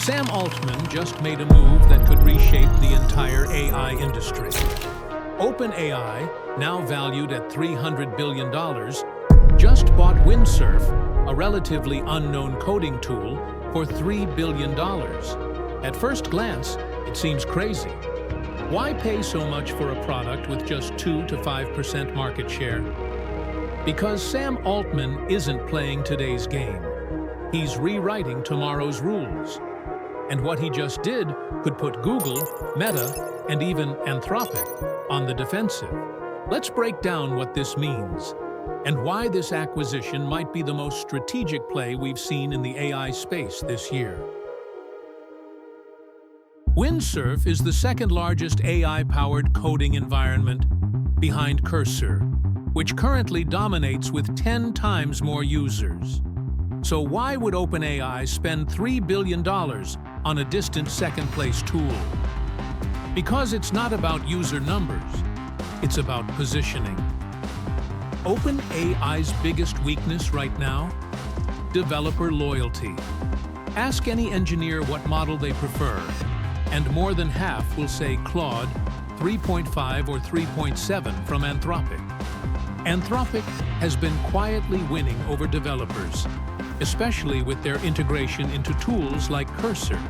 Sam Altman just made a move that could reshape the entire AI industry. OpenAI, now valued at $300 billion, just bought Windsurf, a relatively unknown coding tool, for $3 billion. At first glance, it seems crazy. Why pay so much for a product with just 2 to 5% market share? Because Sam Altman isn't playing today's game. He's rewriting tomorrow's rules. And what he just did could put Google, Meta, and even Anthropic on the defensive. Let's break down what this means and why this acquisition might be the most strategic play we've seen in the AI space this year. Windsurf is the second-largest AI-powered coding environment behind Cursor, which currently dominates with 10 times more users. So why would OpenAI spend $3 billion on a distant second-place tool? Because it's not about user numbers, it's about positioning. OpenAI's biggest weakness right now? Developer loyalty. Ask any engineer what model they prefer, and more than half will say Claude 3.5 or 3.7 from Anthropic. Anthropic has been quietly winning over developers, especially with their integration into tools like Cursor.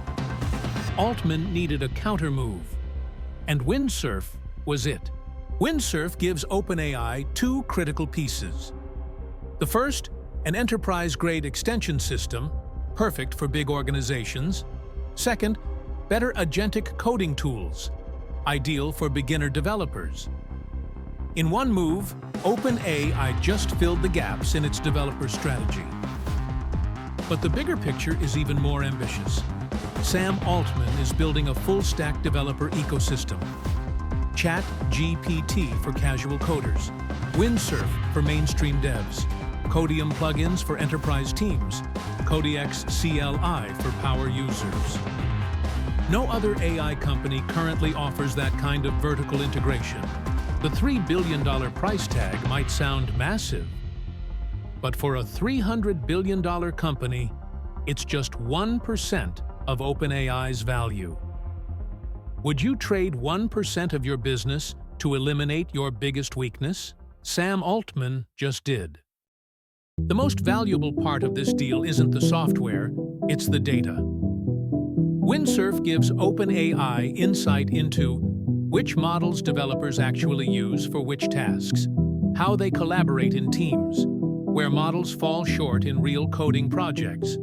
Altman needed a counter-move, and Windsurf was it. Windsurf gives OpenAI two critical pieces. The first, an enterprise-grade extension system, perfect for big organizations. Second, better agentic coding tools, ideal for beginner developers. In one move, OpenAI just filled the gaps in its developer strategy. But the bigger picture is even more ambitious. Sam Altman is building a full-stack developer ecosystem. ChatGPT for casual coders, Windsurf for mainstream devs, Codium plugins for enterprise teams, Codex CLI for power users. No other AI company currently offers that kind of vertical integration. The $3 billion price tag might sound massive, but for a $300 billion company, it's just 1% of OpenAI's value. Would you trade 1% of your business to eliminate your biggest weakness? Sam Altman just did. The most valuable part of this deal isn't the software, it's the data. Windsurf gives OpenAI insight into which models developers actually use for which tasks, how they collaborate in teams, where models fall short in real coding projects.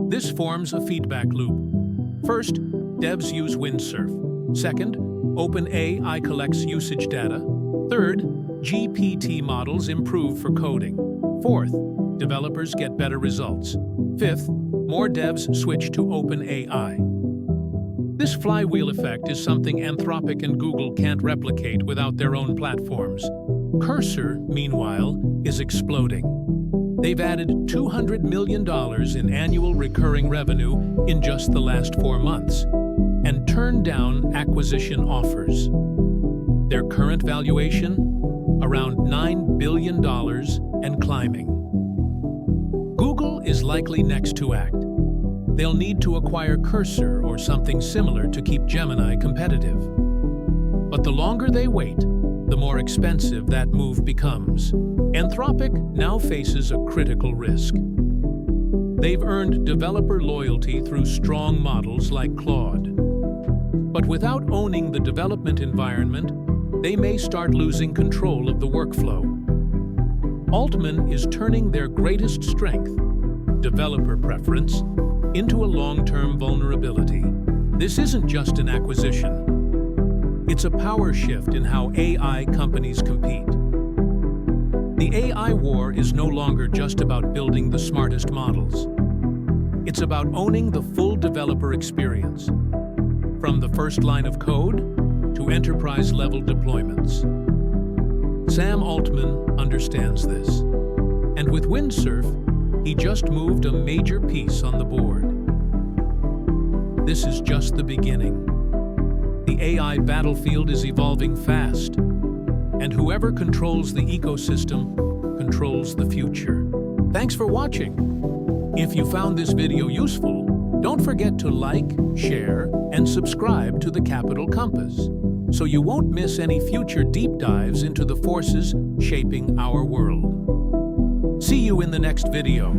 This forms a feedback loop. First, devs use Windsurf. Second, OpenAI collects usage data. Third, GPT models improve for coding. Fourth, developers get better results. Fifth, more devs switch to OpenAI. This flywheel effect is something Anthropic and Google can't replicate without their own platforms. Cursor, meanwhile, is exploding. They've added $200 million in annual recurring revenue in just the last 4 months, and turned down acquisition offers. Their current valuation? Around $9 billion and climbing. Google is likely next to act. They'll need to acquire Cursor or something similar to keep Gemini competitive. But the longer they wait, the more expensive that move becomes. Anthropic now faces a critical risk. They've earned developer loyalty through strong models like Claude. But without owning the development environment, they may start losing control of the workflow. Altman is turning their greatest strength, developer preference, into a long-term vulnerability. This isn't just an acquisition. It's a power shift in how AI companies compete. The AI war is no longer just about building the smartest models. It's about owning the full developer experience, from the first line of code to enterprise-level deployments. Sam Altman understands this. And with Windsurf, he just moved a major piece on the board. This is just the beginning. The AI battlefield is evolving fast, and whoever controls the ecosystem controls the future. Thanks for watching. If you found this video useful, Don't forget to like, share, and subscribe to the Capital Compass, so you won't miss any future deep dives into the forces shaping our world. See you in the next video.